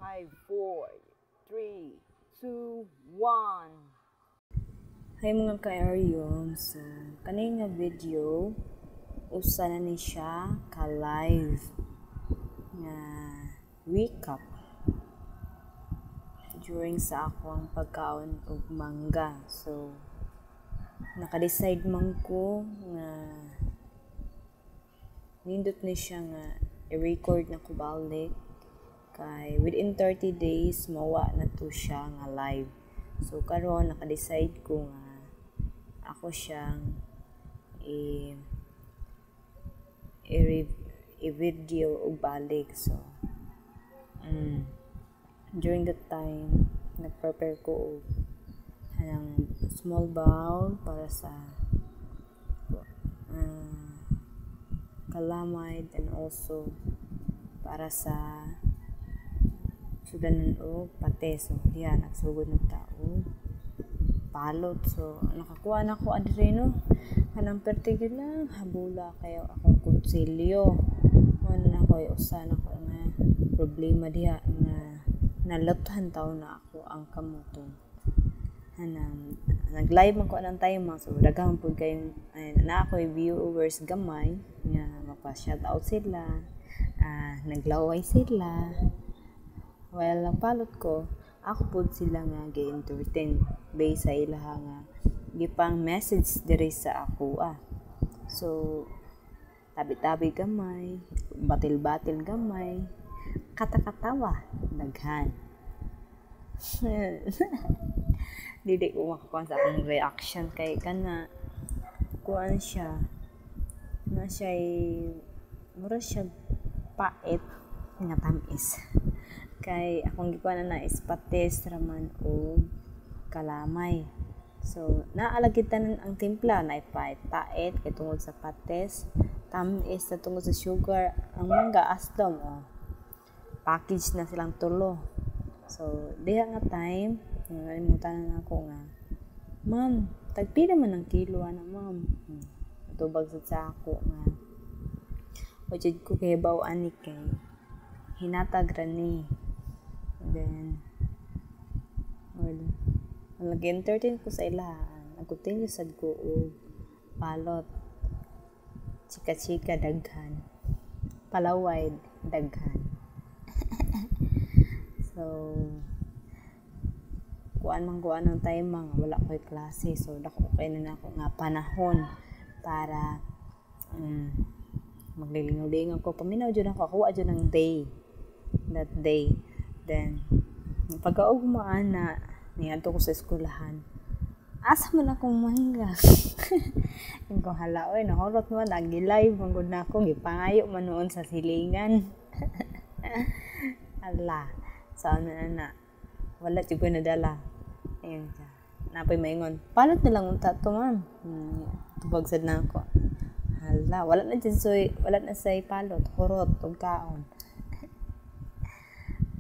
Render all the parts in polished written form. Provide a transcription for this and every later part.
5, 4, 3, 2, 1. Hi mga ka-Arium, so kanina video usa na ni siya ka-live nga recap during sa akong pagkaon og mangga. So naka-decide man ko nga nindot ni siya nga i-record na ko balik kay within 30 days mawa na to siya nga live. So karon naka-decide ko nga ako siyang i-video o balik. So during that time nag-prepare ko ng small bowl para sa calamine and also para sa sudanan o pate. So diyan nagsugod ng tao palot. So nakakuha na ko adre no kanang pertigil lang habula kayo akong kutsilyo ano na ko usa na ko nga problema diha nga nalothan taw na ako ang kamutong nag-live man ko anang time so daghang pud kay na ako viewers gamay nga mapa-shout out sila, naglaway sila. Well, ang palot ko, ako pud sila nga gi-entertain based sa ilaha nga gipang message diri sa ako. So, tabi-tabi gamay, batil-batil gamay, kata-katawa, daghan. Dili ko makakuha sa akong reaction kay kana kuan siya na siya'y mura siya pait nga tamis. Kay akong gikuha na is patis raman o kalamay. So naalagitan ang timpla na ipait pait kay tungod sa patis, tamis na tungod sa sugar. Ang mangga asdom package na silang tulo. So diha nga time nalimutan na ako nga, ma'am, tagpila man ang kilo ana ma'am. Tubag sa ako nga wajud ko kay baw ani kay hinatag rani. Then nag-entertain ko sa ilahan. Nag-continue sad ko og palot, chika-chika daghan, palaway daghan. So kuan ng time nga wala ko'y klase. So dako kay na ako nga panahon para maglilingaw-lingaw ko. Paminaw dyan ako dyan ng that day. Then pagkaugmaan na niadto ko sa eskwelahan, asa man akong mangga. Yung ko hala oy nahurot man lagi live manggod na ako gipangayo man noon sa silingan. Ala saan na wala jud ko nadala. Ayun siya napay maingon palot na lang unta to ma'am. Tubag sad na ako. Hala wala na say palot hurot og kaon.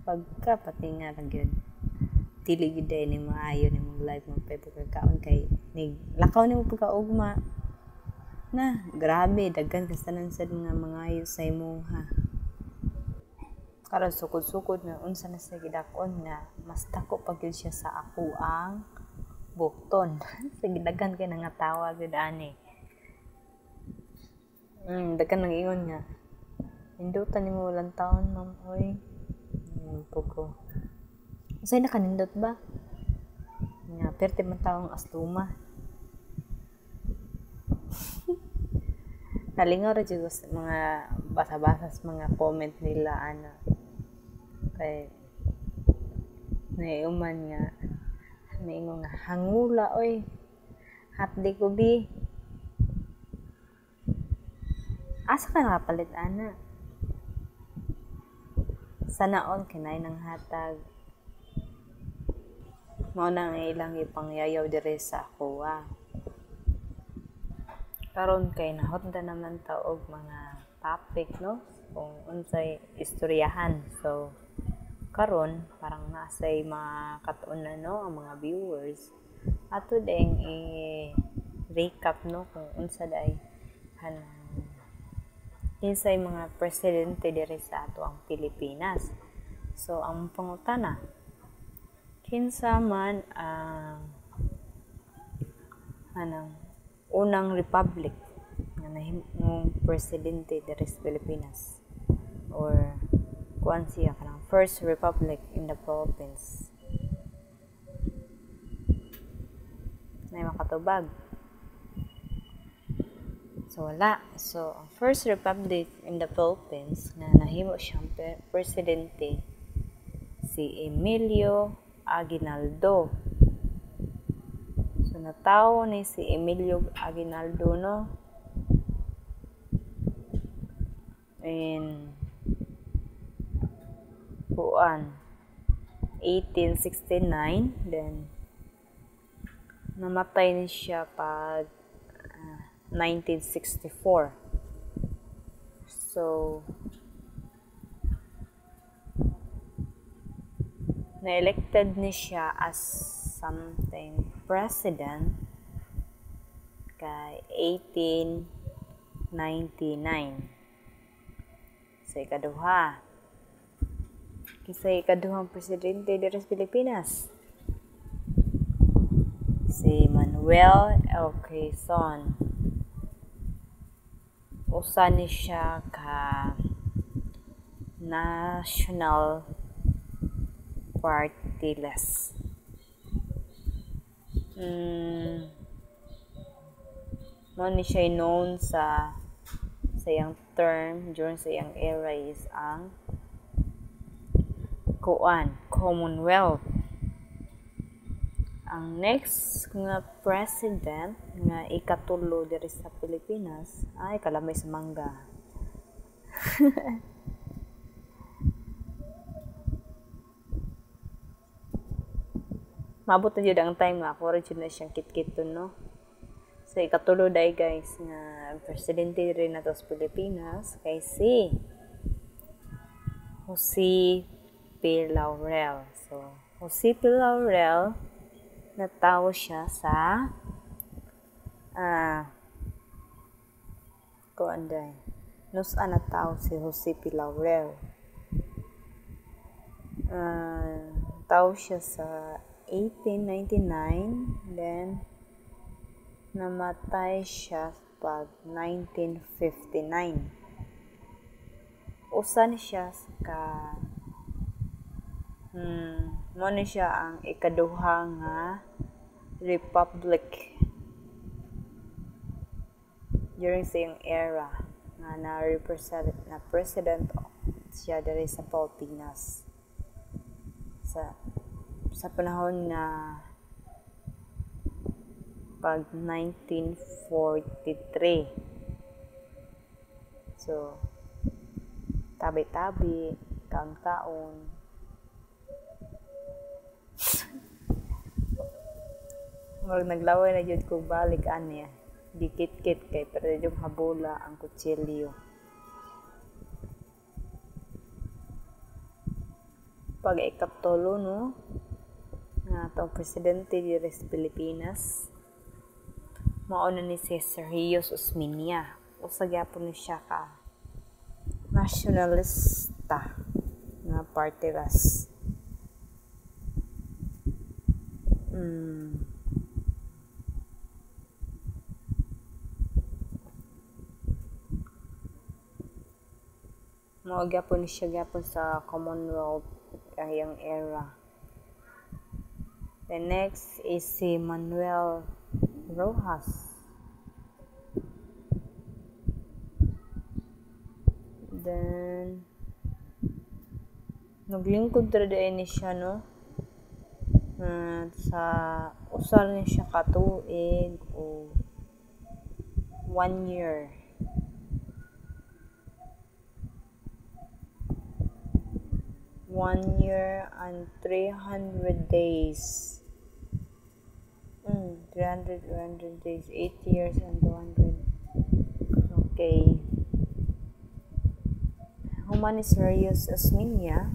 Pagka pati nga lang yun dili gid ni maayo ni mong live mo pagkaon kay lakaw nimo pagkaugma na grabe daghan kastanan sad nga mangayo sa imuha. Karon sukod-sukod na unsa na sa gidakon nga mas dako pa gyud siya sa ako ang bukton. Sige daghan kay nga tawa gid ani. Daghan nang ingon nga hindutan nimo ulang taon ma'am oy. Pugo. Usay na kanindot ba? Nga perte man taong asluma. Nalingaw ra jud sa mga basa-basa sa mga comment nila ana. Kay naiuman nga naingon nga hangula oy. Hatdi ko bi. Asa ka nakapalit ana? Sanaon kinay ng hatag. Mao nang ilang ipangyayaw dire sa ako. Karon kay nahotda naman ta og mga topic no kung unsay istoryahan. So karon parang nasay makatuon na no ang mga viewers ato ding i-recap no kung unsa day kinsay mga presidente diri sa ato ang Pilipinas. So, ang pangutana, kinsa man ang unang republic nga nahimong presidente diri sa Pilipinas, or kuan siya kanang first republic in the Philippines? Nay makatubag? So wala. So ang first republic in the Philippines nga nahimo siyang presidente si Emilio Aguinaldo. So natawo ni si Emilio Aguinaldo, no? In 1869, then namatay ni siya pag 1964. So na-elected ni siya as something president kay 1899. Sa ikaduha, kisa ikaduhang presidente diri sa Pilipinas, si Manuel L. Quezon. Usa ni siya ka national partyless. Mo ni siya known sa iyang term during sa iyang era is ang Commonwealth. Ang next nga president nga ikatulo diri sa Pilipinas ay kalamay sa mangga. Mabot na jud ang time nga ako rin na siyang kit-kiton, no? So ikatulo day guys nga presidente diri nato sa Pilipinas kay si Jose P. Laurel. So Jose P. Laurel natawo siya sa kuanday nusa natawo si Jose P. Laurel. Natawo siya sa 1899, then namatay siya pag 1959. Usa ni siya ka mo ni siya ang ikaduha nga republic during sa iyang era nga na-represent na president siya diri sa Pilipinas sa panahon na pag 1943. So tabi-tabi, kaon-kaon. Murag naglaway na jud kog balik aniya. Dikit-kit kay pero yung habula ang kutsilyo. Pag ikatulo, no, nga tong presidente diri sa Pilipinas, mauna ni si Sergio Osmeña. Usa gyapon ni siya ka nationalista nga partyless. Mao gyapon ni siya gyapon sa Commonwealth kahiyang era. The next is si Manuel Rojas. Then naglingkod ra ni siya, no? Sa usal ni siya ka tuig o 1 year. One year and 300 days. 300 days. 8 years and 200. Okay. Human is Sergio Osmeña.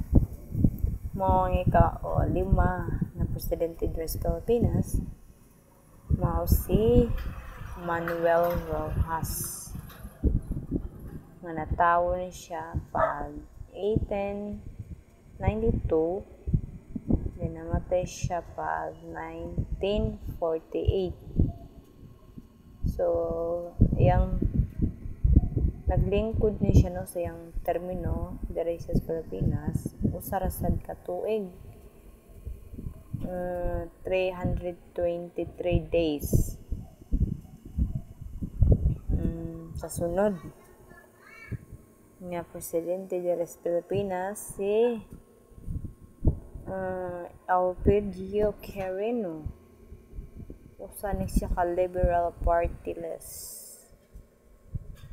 Mao ang ika-lima na presidente diri sa Pilipinas. Mao si Manuel Rojas. Nga natawo ni siya pag 1899. 92. Then namatay siya pag 1948. So, naglingkod ni siya no sa iyang termino diri sa Pilipinas usa ra sad ka tuig. 323 days. Sa sunod nga presidente diri sa Pilipinas si Elpidio Quirino. Usa ni siya ka Liberal Party list.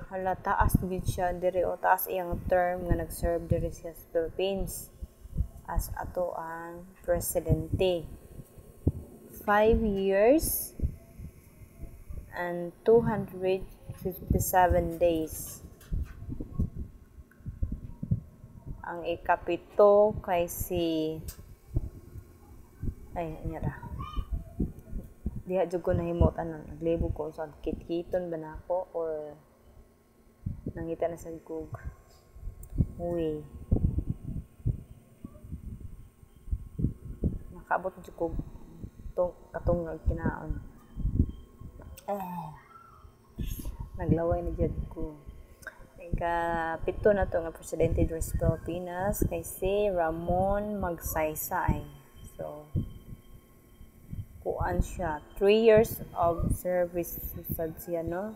Hala, taas gid siya diri o taas iyang term nga nag-serve diri sa Philippines as ato ang presidente. 5 years and 257 days. Ang ikapito kay si diha jud ko nahimutan naglibog ko sa kitkiton ba nako or nangita na sa kog nakaabot jud ko katong kinaon naglaway na jud ko. Ikapito na to nga presidente diri sa Pilipinas kay si Ramon Magsaysay. So kuan siya 3 years of service sad siya no.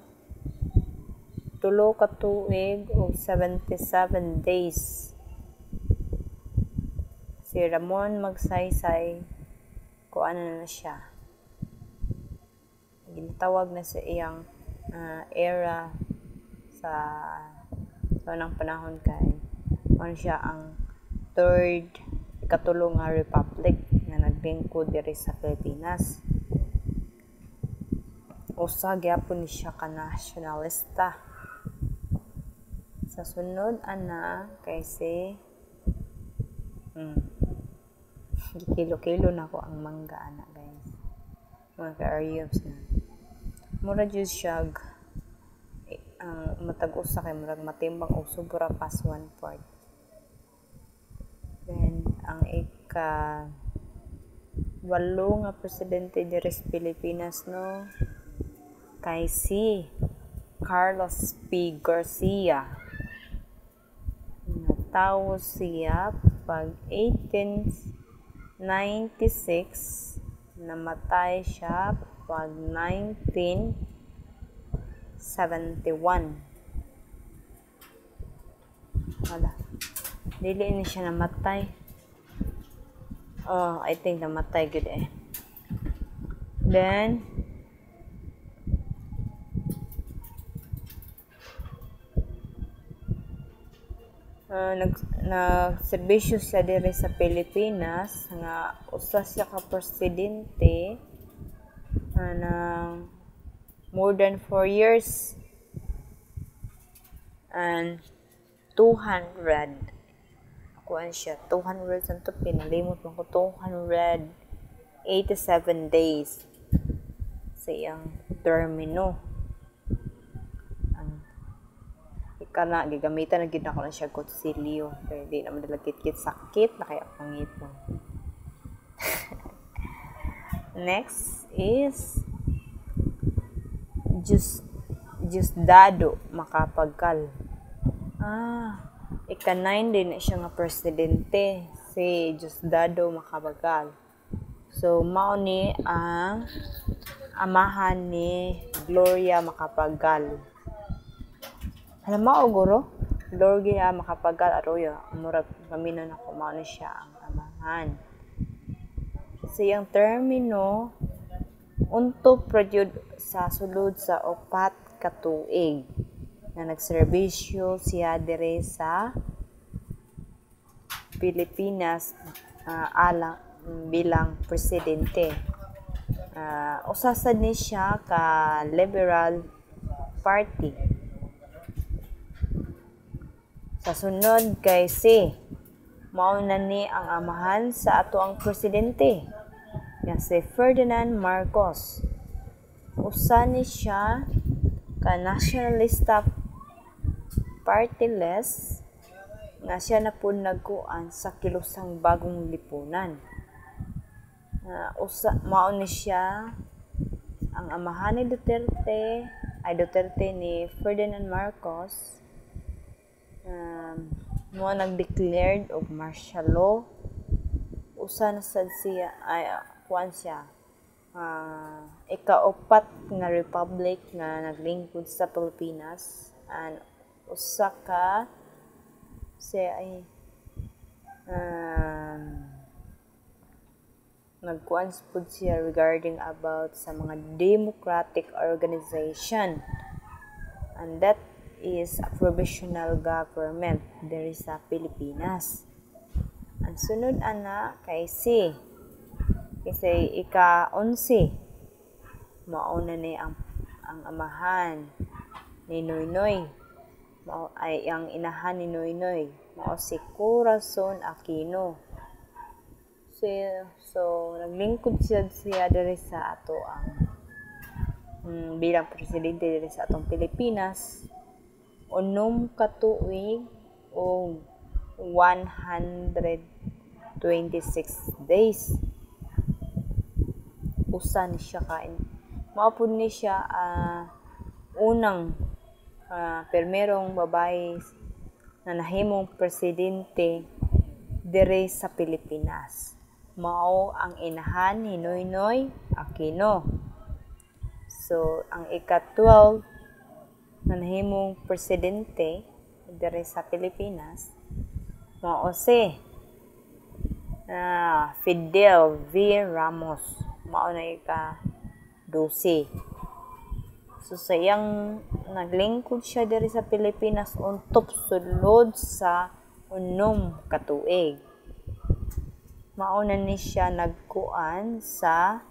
3 ka tuig og 77 days. Si Ramon Magsaysay kuan na siya. Ginatawag na sa iyang era sa nang panahon kay ano siya ang ikatulong nga republic nga naglingkod diri sa Pilipinas. Usa gyapon ni siya ka nationalista. Sa sunod ana kay si gikilo-kilo na ko ang mangga ana guys. Mga ka-areas na. Mura jud siya ang matag usa kay murag matimbang og sobra pas 1/4. Then ang walo nga presidente diri sa Pilipinas no kay si Carlos P. Garcia. Natawo siya pag 1896, namatay siya pag 1971. Wala. Dili ni siya namatay. I think namatay gud eh. Then nagserbisyo siya diri sa Pilipinas nga usa siya ka presidente ng more than 4 years and 200 kuan siya 200 santo pinalimot man ko 287 days sa iyang termino. Kana gigamitan na gid ako na siya kutsilyo kay di naman dalagkit sakit na kaya pangipon. Next is Diosdado Macapagal. Ika-9 din siya nga presidente si Diosdado Macapagal. So mao ni ang amahan ni Gloria Macapagal. Alam mo, guro? Gloria Macapagal Arroyo. Murag paminan ako, mao ni siya ang amahan. Kasi ang termino, unto projud sa sulod sa 4 ka tuig na nagserbisyo siya dire sa Pilipinas bilang presidente. Usasad ni siya ka Liberal Party. Sa sunod kay si mao na ni ang amahan sa ato ang presidente nga si Ferdinand Marcos. Usa ni siya ka nationalista party list nga siya na po nagkuan sa kilusang bagong lipunan. Mao ni siya ang amahan ni Duterte ni Ferdinand Marcos. Mo nag-declared og martial law. Usa na sad siya ikaupat nga republic nga naglingkod sa Pilipinas, and usa ka siya ay nagkuan pud siya regarding about sa mga democratic organization, and that is a provisional government diri sa Pilipinas. Ang sunod ana kay kasi ika-11 mauna ni ang amahan ni Noynoy, ay ang inahan ni Noynoy mao si Corazon Aquino. So naglingkod siya diri sa ato ang bilang presidente diri sa atong Pilipinas unom ka tuig o 126 days. Usa ni siya maupod ni siya unang primerong babae na nahimong presidente diri sa Pilipinas. Mao ang inahan ni Noynoy Aquino. So ang ika-12 na nahimong presidente diri sa Pilipinas mao si Fidel V. Ramos. Mao na ika-12. So sayang naglingkod siya diri sa Pilipinas untop sulod sa unom ka tuig. Mauna ni siya nagkuan sa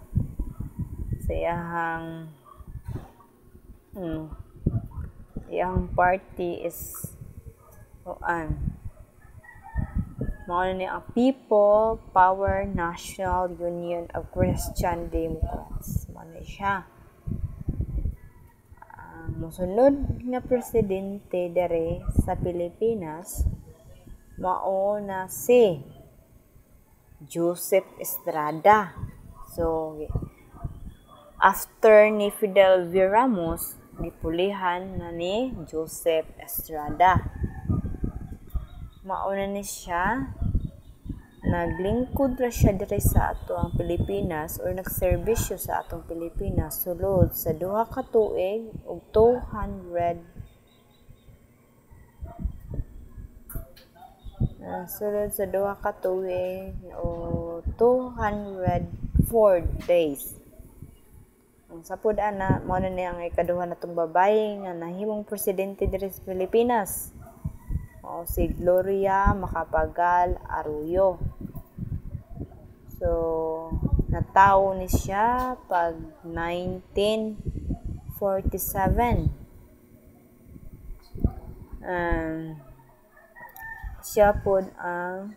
iyang party is mauna ni ang People Power National Union of Christian Democrats. Mauna siya. Mosunod nga presidente dere sa Pilipinas mao na si Joseph Estrada. So after ni Fidel V. Ramos, gipulihan na ni Joseph Estrada. Mauna ni siya naglingkod ra siya diri sa ato ang Pilipinas or nagserbisyo sa atong Pilipinas sulod sa duha ka tuig ug 204 days. Ang sapod ana mao na ni ang ikaduha natong babaye nga nahimong presidente diri sa Pilipinas. Mao si Gloria Macapagal Arroyo. So natawo ni siya pag 1947. Siya pod ang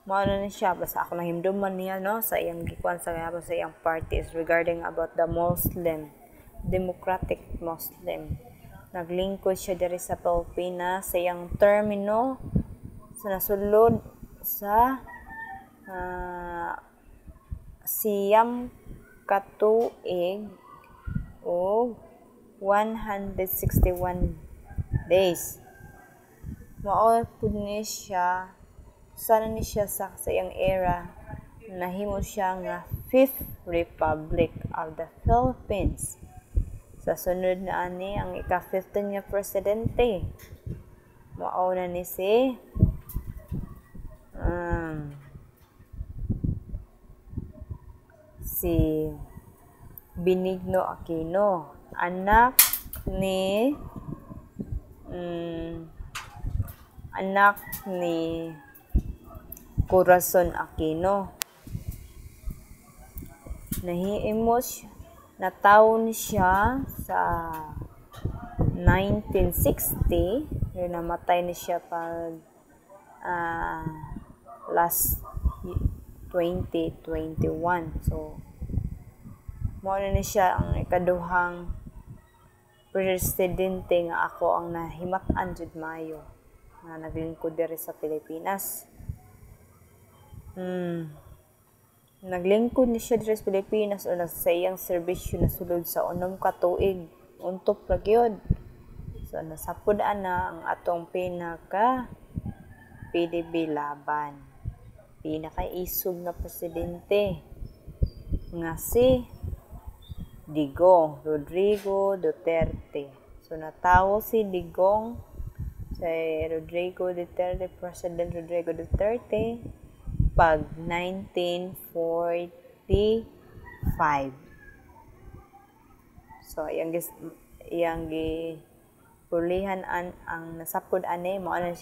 mao na siya basta ako nahimduman niya sa iyang gikuan sa iyang party is regarding about the Democratic Muslim. Naglingkod siya diri sa Pilipinas sa iyang termino sa nasulod sa siyam katuig o 161 days. Mao pud ni siya sana ni siya sa iyang era nahimo siya nga 5th Republic of the Philippines. Sa sunod na ani ang ika-15 nga presidente mao na ni si Benigno Aquino, anak ni Corazon Aquino. Natawo siya sa 1960, namatay ni siya pag last 2021. So mao na ni siya ang ikaduhang presidente nga ako ang nahimat-an jud maayo nga naglingkod diri sa Pilipinas. Naglingkod ni siya diri sa Pilipinas o sa iyang serbisyo na sulod sa 6 ka tuig. Untop ra gyud. So nasapud ana ang atong pinaka PDB laban. Pinaka-isog na presidente nga si Digong Rodrigo Duterte. So natawo si Digong President Rodrigo Duterte pag 1945. So iyang gipulihan ang nasapud ani mo ana